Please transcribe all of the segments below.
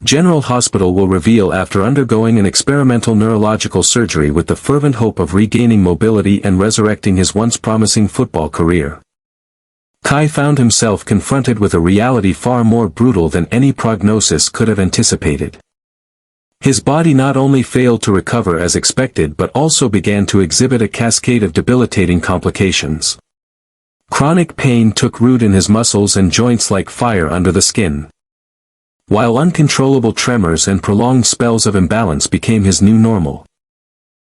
General Hospital will reveal after undergoing an experimental neurological surgery with the fervent hope of regaining mobility and resurrecting his once promising football career. Kai found himself confronted with a reality far more brutal than any prognosis could have anticipated. His body not only failed to recover as expected but also began to exhibit a cascade of debilitating complications. Chronic pain took root in his muscles and joints like fire under the skin, while uncontrollable tremors and prolonged spells of imbalance became his new normal.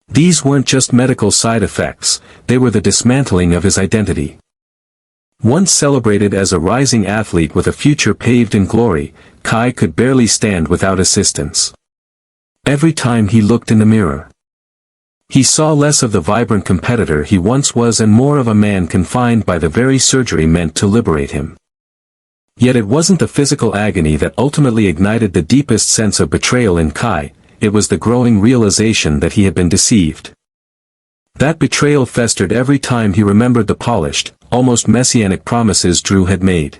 These weren't just medical side effects, they were the dismantling of his identity. Once celebrated as a rising athlete with a future paved in glory, Kai could barely stand without assistance. Every time he looked in the mirror, he saw less of the vibrant competitor he once was and more of a man confined by the very surgery meant to liberate him. Yet it wasn't the physical agony that ultimately ignited the deepest sense of betrayal in Kai, it was the growing realization that he had been deceived. That betrayal festered every time he remembered the polished, almost messianic promises Drew had made.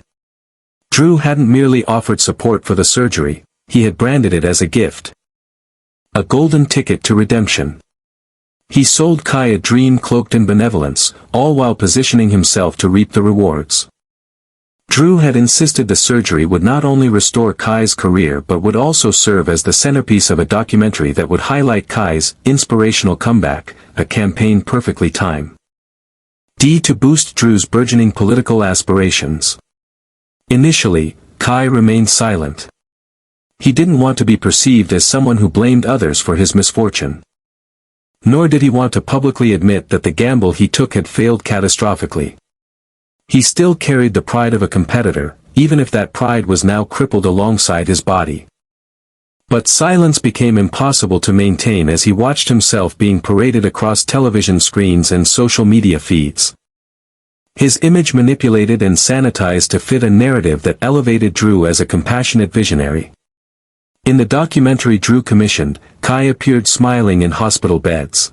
Drew hadn't merely offered support for the surgery, he had branded it as a gift. A golden ticket to redemption. He sold Kai a dream cloaked in benevolence, all while positioning himself to reap the rewards. Drew had insisted the surgery would not only restore Kai's career but would also serve as the centerpiece of a documentary that would highlight Kai's inspirational comeback, a campaign perfectly timed to boost Drew's burgeoning political aspirations. Initially, Kai remained silent. He didn't want to be perceived as someone who blamed others for his misfortune. Nor did he want to publicly admit that the gamble he took had failed catastrophically. He still carried the pride of a competitor, even if that pride was now crippled alongside his body. But silence became impossible to maintain as he watched himself being paraded across television screens and social media feeds. His image manipulated and sanitized to fit a narrative that elevated Drew as a compassionate visionary. In the documentary Drew commissioned, Kai appeared smiling in hospital beds,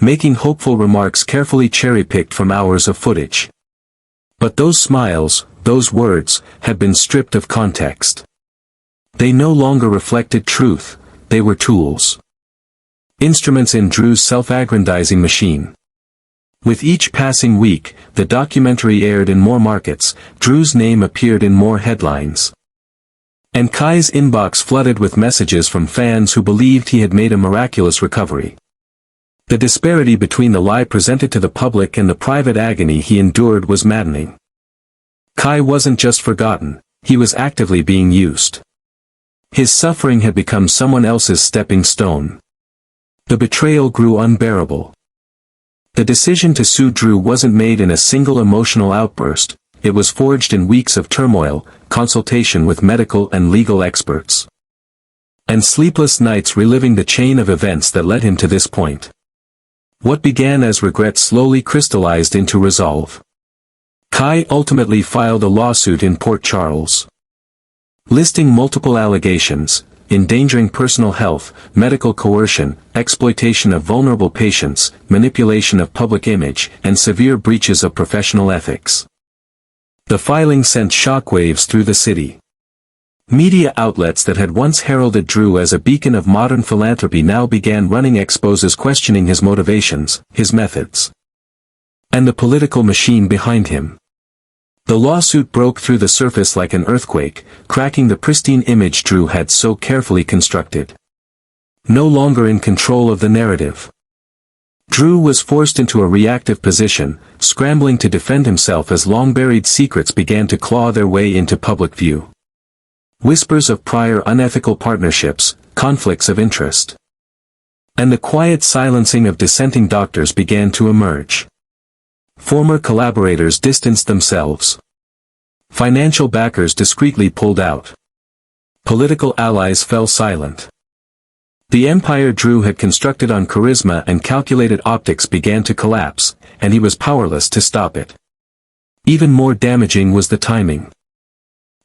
making hopeful remarks carefully cherry-picked from hours of footage. But those smiles, those words, had been stripped of context. They no longer reflected truth, they were tools. Instruments in Drew's self-aggrandizing machine. With each passing week, the documentary aired in more markets, Drew's name appeared in more headlines. And Kai's inbox flooded with messages from fans who believed he had made a miraculous recovery. The disparity between the lie presented to the public and the private agony he endured was maddening. Kai wasn't just forgotten, he was actively being used. His suffering had become someone else's stepping stone. The betrayal grew unbearable. The decision to sue Drew wasn't made in a single emotional outburst, it was forged in weeks of turmoil, consultation with medical and legal experts, and sleepless nights reliving the chain of events that led him to this point. What began as regret slowly crystallized into resolve. Kai ultimately filed a lawsuit in Port Charles, listing multiple allegations, endangering personal health, medical coercion, exploitation of vulnerable patients, manipulation of public image, and severe breaches of professional ethics. The filing sent shockwaves through the city. Media outlets that had once heralded Drew as a beacon of modern philanthropy now began running exposes questioning his motivations, his methods, and the political machine behind him. The lawsuit broke through the surface like an earthquake, cracking the pristine image Drew had so carefully constructed. No longer in control of the narrative, Drew was forced into a reactive position, scrambling to defend himself as long-buried secrets began to claw their way into public view. Whispers of prior unethical partnerships, conflicts of interest, and the quiet silencing of dissenting doctors began to emerge. Former collaborators distanced themselves. Financial backers discreetly pulled out. Political allies fell silent. The empire Drew had constructed on charisma and calculated optics began to collapse, and he was powerless to stop it. Even more damaging was the timing.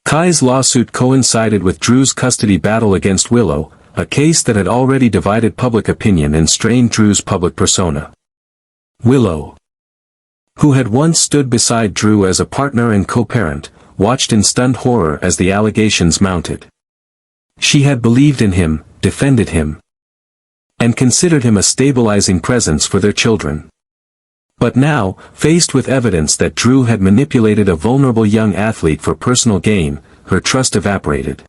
Kai's lawsuit coincided with Drew's custody battle against Willow, a case that had already divided public opinion and strained Drew's public persona. Willow, who had once stood beside Drew as a partner and co-parent, watched in stunned horror as the allegations mounted. She had believed in him, defended him, and considered him a stabilizing presence for their children. But now, faced with evidence that Drew had manipulated a vulnerable young athlete for personal gain, her trust evaporated.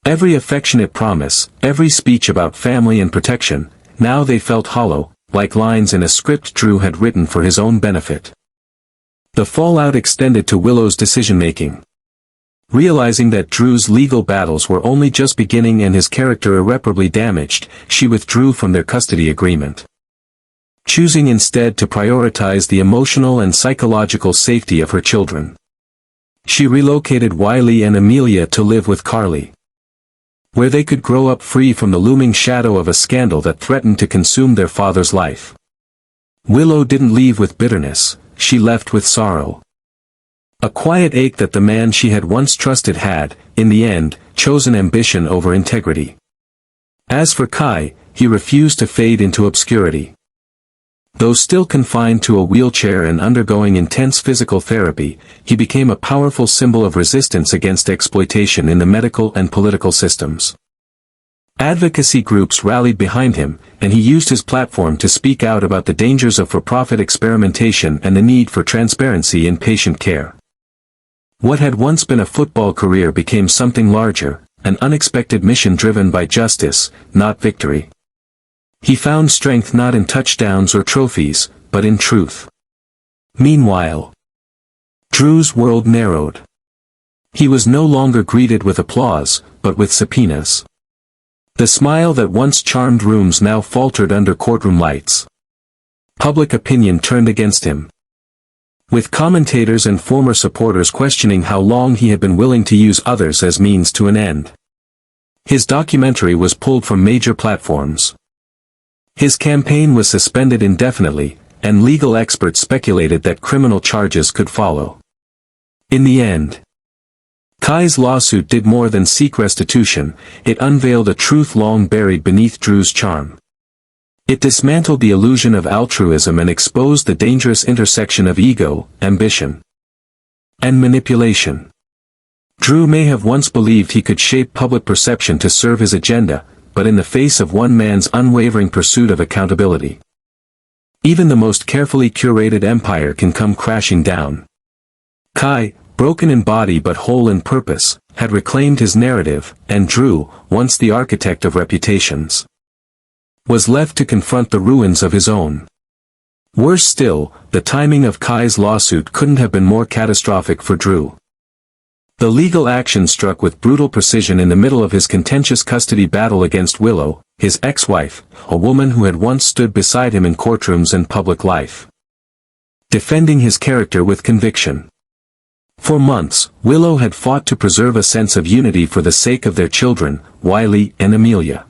Every affectionate promise, every speech about family and protection, now they felt hollow, like lines in a script Drew had written for his own benefit. The fallout extended to Willow's decision-making. Realizing that Drew's legal battles were only just beginning and his character irreparably damaged, she withdrew from their custody agreement, choosing instead to prioritize the emotional and psychological safety of her children. She relocated Wiley and Amelia to live with Carly, where they could grow up free from the looming shadow of a scandal that threatened to consume their father's life. Willow didn't leave with bitterness, she left with sorrow. A quiet ache that the man she had once trusted had, in the end, chosen ambition over integrity. As for Kai, he refused to fade into obscurity. Though still confined to a wheelchair and undergoing intense physical therapy, he became a powerful symbol of resistance against exploitation in the medical and political systems. Advocacy groups rallied behind him, and he used his platform to speak out about the dangers of for-profit experimentation and the need for transparency in patient care. What had once been a football career became something larger, an unexpected mission driven by justice, not victory. He found strength not in touchdowns or trophies, but in truth. Meanwhile, Drew's world narrowed. He was no longer greeted with applause, but with subpoenas. The smile that once charmed rooms now faltered under courtroom lights. Public opinion turned against him, with commentators and former supporters questioning how long he had been willing to use others as means to an end. His documentary was pulled from major platforms. His campaign was suspended indefinitely, and legal experts speculated that criminal charges could follow. In the end, Kai's lawsuit did more than seek restitution, it unveiled a truth long buried beneath Drew's charm. It dismantled the illusion of altruism and exposed the dangerous intersection of ego, ambition, and manipulation. Drew may have once believed he could shape public perception to serve his agenda, but in the face of one man's unwavering pursuit of accountability, even the most carefully curated empire can come crashing down. Kai, broken in body but whole in purpose, had reclaimed his narrative, and Drew, once the architect of reputations, was left to confront the ruins of his own. Worse still, the timing of Kai's lawsuit couldn't have been more catastrophic for Drew. The legal action struck with brutal precision in the middle of his contentious custody battle against Willow, his ex-wife, a woman who had once stood beside him in courtrooms and public life, defending his character with conviction. For months, Willow had fought to preserve a sense of unity for the sake of their children, Wiley and Amelia.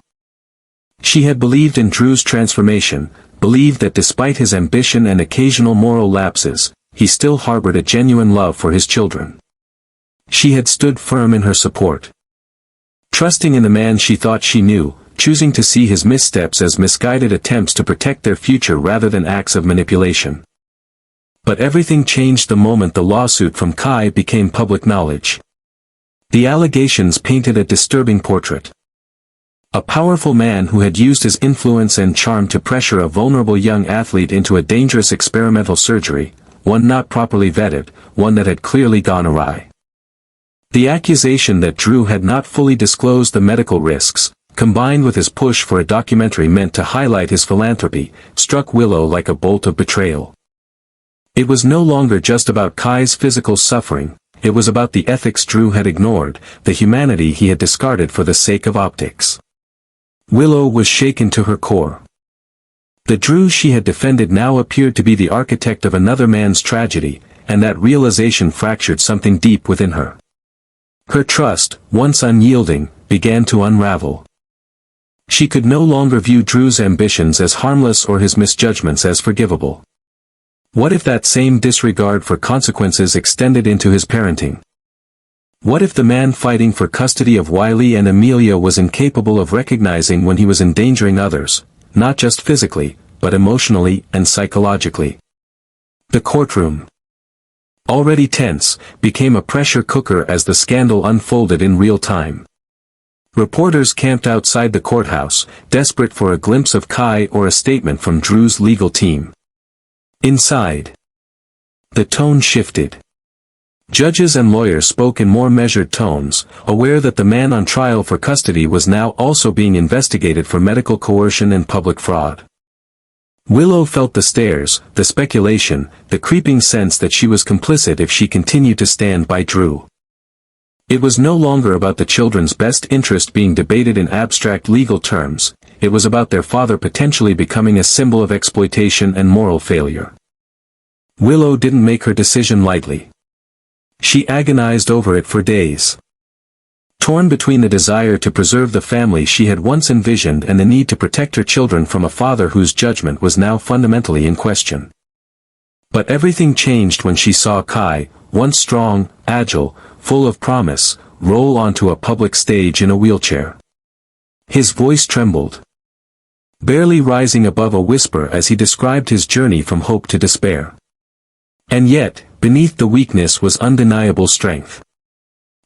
She had believed in Drew's transformation, believed that despite his ambition and occasional moral lapses, he still harbored a genuine love for his children. She had stood firm in her support, trusting in the man she thought she knew, choosing to see his missteps as misguided attempts to protect their future rather than acts of manipulation. But everything changed the moment the lawsuit from Kai became public knowledge. The allegations painted a disturbing portrait. A powerful man who had used his influence and charm to pressure a vulnerable young athlete into a dangerous experimental surgery, one not properly vetted, one that had clearly gone awry. The accusation that Drew had not fully disclosed the medical risks, combined with his push for a documentary meant to highlight his philanthropy, struck Willow like a bolt of betrayal. It was no longer just about Kai's physical suffering, it was about the ethics Drew had ignored, the humanity he had discarded for the sake of optics. Willow was shaken to her core. The Drew she had defended now appeared to be the architect of another man's tragedy, and that realization fractured something deep within her. Her trust, once unyielding, began to unravel. She could no longer view Drew's ambitions as harmless or his misjudgments as forgivable. What if that same disregard for consequences extended into his parenting? What if the man fighting for custody of Wiley and Amelia was incapable of recognizing when he was endangering others, not just physically, but emotionally and psychologically? The courtroom, already tense, became a pressure cooker as the scandal unfolded in real time. Reporters camped outside the courthouse, desperate for a glimpse of Kai or a statement from Drew's legal team. Inside, the tone shifted. Judges and lawyers spoke in more measured tones, aware that the man on trial for custody was now also being investigated for medical coercion and public fraud. Willow felt the stares, the speculation, the creeping sense that she was complicit if she continued to stand by Drew. It was no longer about the children's best interest being debated in abstract legal terms, it was about their father potentially becoming a symbol of exploitation and moral failure. Willow didn't make her decision lightly. She agonized over it for days. Torn between the desire to preserve the family she had once envisioned and the need to protect her children from a father whose judgment was now fundamentally in question. But everything changed when she saw Kai, once strong, agile, full of promise, roll onto a public stage in a wheelchair. His voice trembled, barely rising above a whisper as he described his journey from hope to despair. And yet, beneath the weakness was undeniable strength.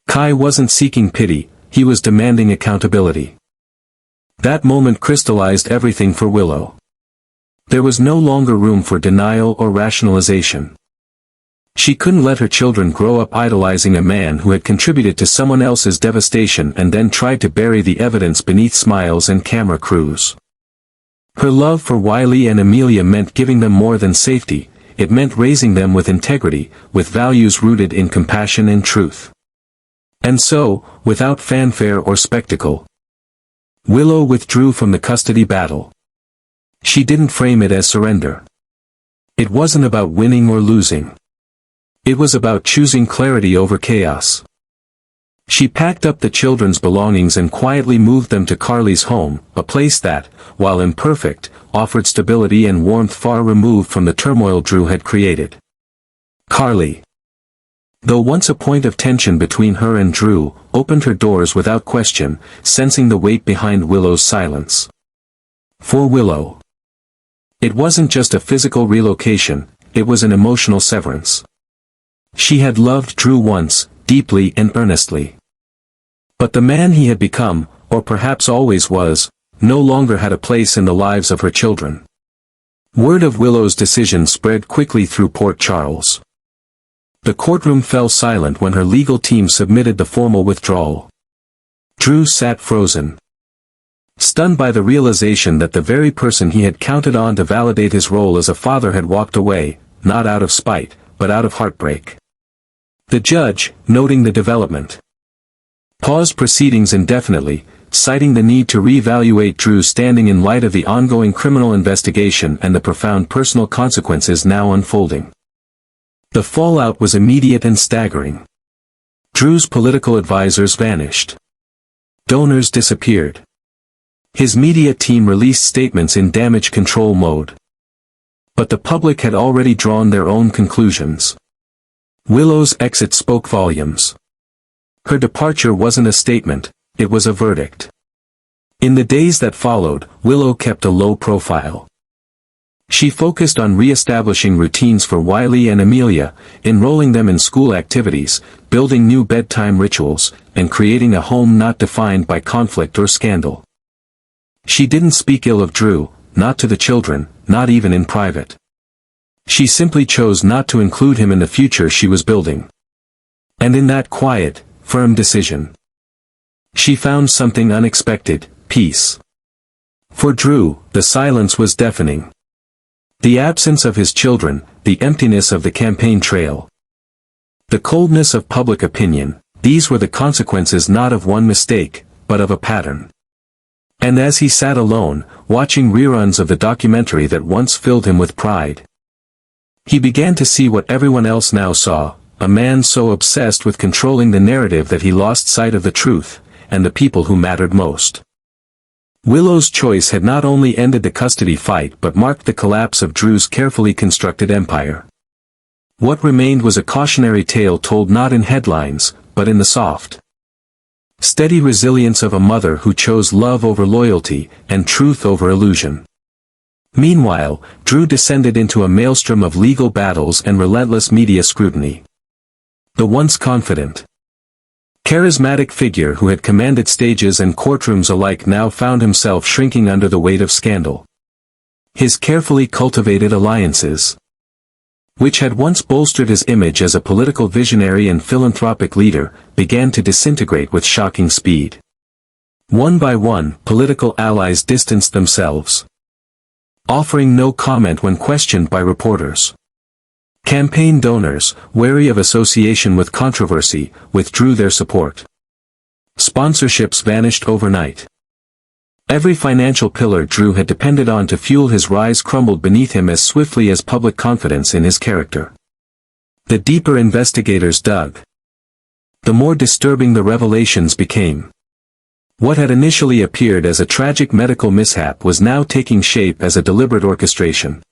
Kai wasn't seeking pity, he was demanding accountability. That moment crystallized everything for Willow. There was no longer room for denial or rationalization. She couldn't let her children grow up idolizing a man who had contributed to someone else's devastation and then tried to bury the evidence beneath smiles and camera crews. Her love for Wiley and Amelia meant giving them more than safety, it meant raising them with integrity, with values rooted in compassion and truth. And so, without fanfare or spectacle, Willow withdrew from the custody battle. She didn't frame it as surrender. It wasn't about winning or losing. It was about choosing clarity over chaos. She packed up the children's belongings and quietly moved them to Carly's home, a place that, while imperfect, offered stability and warmth far removed from the turmoil Drew had created. Carly, though once a point of tension between her and Drew, opened her doors without question, sensing the weight behind Willow's silence. For Willow, it wasn't just a physical relocation, it was an emotional severance. She had loved Drew once, deeply and earnestly. But the man he had become, or perhaps always was, no longer had a place in the lives of her children. Word of Willow's decision spread quickly through Port Charles. The courtroom fell silent when her legal team submitted the formal withdrawal. Drew sat frozen, stunned by the realization that the very person he had counted on to validate his role as a father had walked away, not out of spite, but out of heartbreak. The judge, noting the development, paused proceedings indefinitely, citing the need to reevaluate Drew's standing in light of the ongoing criminal investigation and the profound personal consequences now unfolding. The fallout was immediate and staggering. Drew's political advisors vanished. Donors disappeared. His media team released statements in damage control mode. But the public had already drawn their own conclusions. Willow's exit spoke volumes. Her departure wasn't a statement, it was a verdict. In the days that followed, Willow kept a low profile. She focused on re-establishing routines for Wiley and Amelia, enrolling them in school activities, building new bedtime rituals, and creating a home not defined by conflict or scandal. She didn't speak ill of Drew, not to the children, not even in private. She simply chose not to include him in the future she was building. And in that quiet, firm decision, she found something unexpected: peace. For Drew, the silence was deafening. The absence of his children, the emptiness of the campaign trail, the coldness of public opinion, these were the consequences not of one mistake, but of a pattern. And as he sat alone, watching reruns of the documentary that once filled him with pride, he began to see what everyone else now saw: a man so obsessed with controlling the narrative that he lost sight of the truth, and the people who mattered most. Willow's choice had not only ended the custody fight but marked the collapse of Drew's carefully constructed empire. What remained was a cautionary tale told not in headlines, but in the soft, steady resilience of a mother who chose love over loyalty, and truth over illusion. Meanwhile, Drew descended into a maelstrom of legal battles and relentless media scrutiny. The once confident, Charismatic figure who had commanded stages and courtrooms alike now found himself shrinking under the weight of scandal. His carefully cultivated alliances, which had once bolstered his image as a political visionary and philanthropic leader, began to disintegrate with shocking speed. One by one, political allies distanced themselves, offering no comment when questioned by reporters. Campaign donors, wary of association with controversy, withdrew their support. Sponsorships vanished overnight. Every financial pillar Drew had depended on to fuel his rise crumbled beneath him as swiftly as public confidence in his character. The deeper investigators dug, the more disturbing the revelations became. What had initially appeared as a tragic medical mishap was now taking shape as a deliberate orchestration.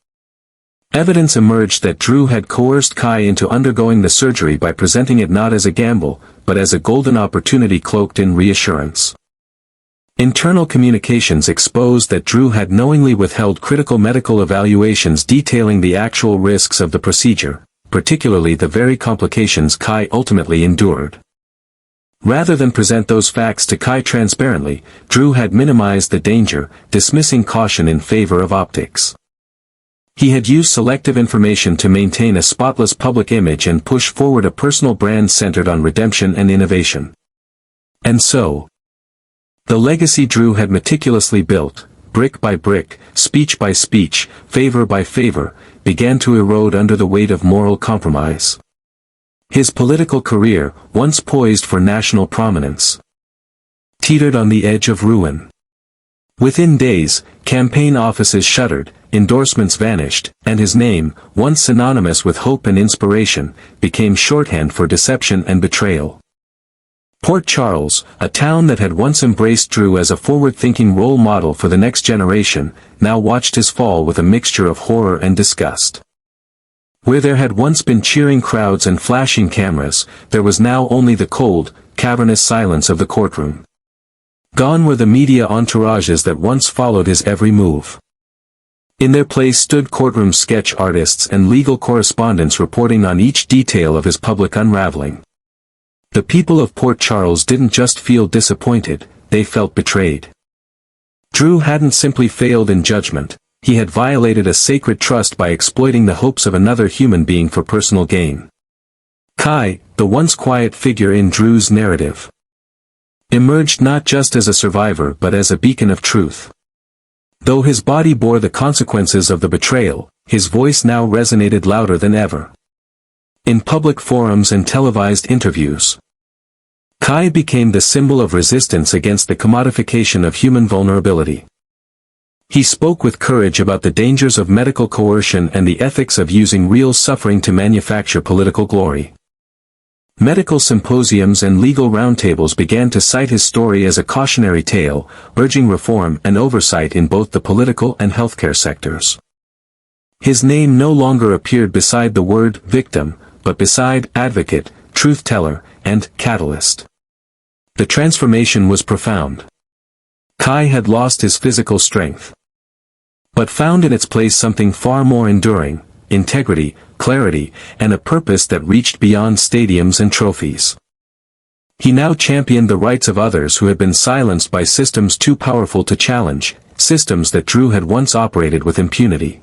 Evidence emerged that Drew had coerced Kai into undergoing the surgery by presenting it not as a gamble, but as a golden opportunity cloaked in reassurance. Internal communications exposed that Drew had knowingly withheld critical medical evaluations detailing the actual risks of the procedure, particularly the very complications Kai ultimately endured. Rather than present those facts to Kai transparently, Drew had minimized the danger, dismissing caution in favor of optics. He had used selective information to maintain a spotless public image and push forward a personal brand centered on redemption and innovation. And so, the legacy Drew had meticulously built, brick by brick, speech by speech, favor by favor, began to erode under the weight of moral compromise. His political career, once poised for national prominence, teetered on the edge of ruin. Within days, campaign offices shuttered, endorsements vanished, and his name, once synonymous with hope and inspiration, became shorthand for deception and betrayal. Port Charles, a town that had once embraced Drew as a forward-thinking role model for the next generation, now watched his fall with a mixture of horror and disgust. Where there had once been cheering crowds and flashing cameras, there was now only the cold, cavernous silence of the courtroom. Gone were the media entourages that once followed his every move. In their place stood courtroom sketch artists and legal correspondents reporting on each detail of his public unraveling. The people of Port Charles didn't just feel disappointed, they felt betrayed. Drew hadn't simply failed in judgment, he had violated a sacred trust by exploiting the hopes of another human being for personal gain. Kai, the once quiet figure in Drew's narrative, emerged not just as a survivor but as a beacon of truth. Though his body bore the consequences of the betrayal, his voice now resonated louder than ever. In public forums and televised interviews, Kai became the symbol of resistance against the commodification of human vulnerability. He spoke with courage about the dangers of medical coercion and the ethics of using real suffering to manufacture political glory. Medical symposiums and legal roundtables began to cite his story as a cautionary tale, urging reform and oversight in both the political and healthcare sectors. His name no longer appeared beside the word victim, but beside advocate, truth-teller, and catalyst. The transformation was profound. Kai had lost his physical strength, but found in its place something far more enduring: integrity, clarity, and a purpose that reached beyond stadiums and trophies. He now championed the rights of others who had been silenced by systems too powerful to challenge, systems that Drew had once operated with impunity.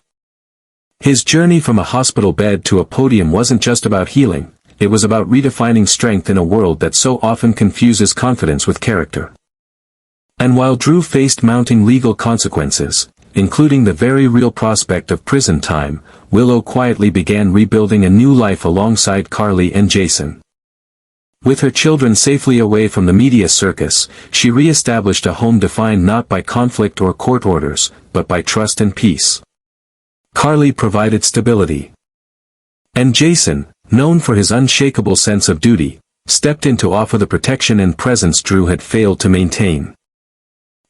His journey from a hospital bed to a podium wasn't just about healing, it was about redefining strength in a world that so often confuses confidence with character. And while Drew faced mounting legal consequences, including the very real prospect of prison time, Willow quietly began rebuilding a new life alongside Carly and Jason. With her children safely away from the media circus, she re-established a home defined not by conflict or court orders, but by trust and peace. Carly provided stability, and Jason, known for his unshakable sense of duty, stepped in to offer the protection and presence Drew had failed to maintain.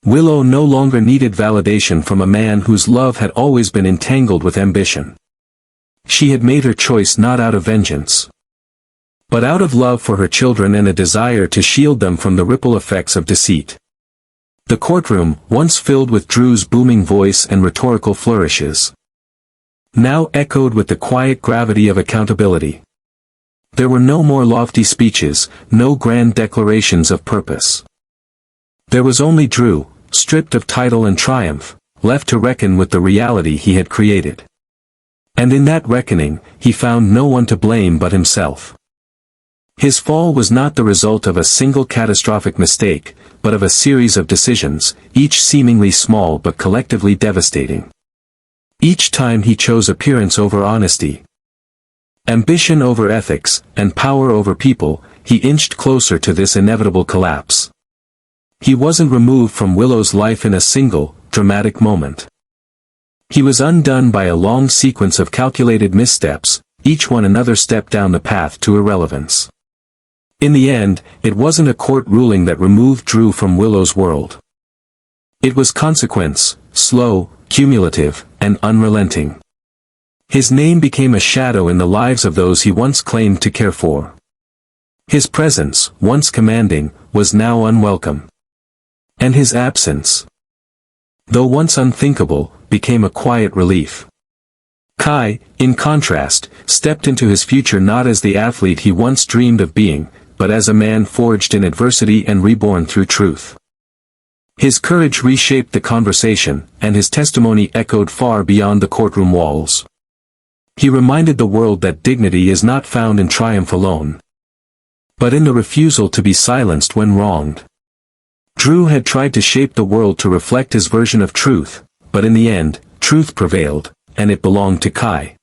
Willow no longer needed validation from a man whose love had always been entangled with ambition. She had made her choice not out of vengeance, but out of love for her children and a desire to shield them from the ripple effects of deceit. The courtroom, once filled with Drew's booming voice and rhetorical flourishes, now echoed with the quiet gravity of accountability. There were no more lofty speeches, no grand declarations of purpose. There was only Drew, stripped of title and triumph, left to reckon with the reality he had created. And in that reckoning, he found no one to blame but himself. His fall was not the result of a single catastrophic mistake, but of a series of decisions, each seemingly small but collectively devastating. Each time he chose appearance over honesty, ambition over ethics, and power over people, he inched closer to this inevitable collapse. He wasn't removed from Willow's life in a single, dramatic moment. He was undone by a long sequence of calculated missteps, each one another step down the path to irrelevance. In the end, it wasn't a court ruling that removed Drew from Willow's world. It was consequence, slow, cumulative, and unrelenting. His name became a shadow in the lives of those he once claimed to care for. His presence, once commanding, was now unwelcome. And his absence, though once unthinkable, became a quiet relief. Kai, in contrast, stepped into his future not as the athlete he once dreamed of being, but as a man forged in adversity and reborn through truth. His courage reshaped the conversation, and his testimony echoed far beyond the courtroom walls. He reminded the world that dignity is not found in triumph alone, but in the refusal to be silenced when wronged. Drew had tried to shape the world to reflect his version of truth, but in the end, truth prevailed, and it belonged to Kai.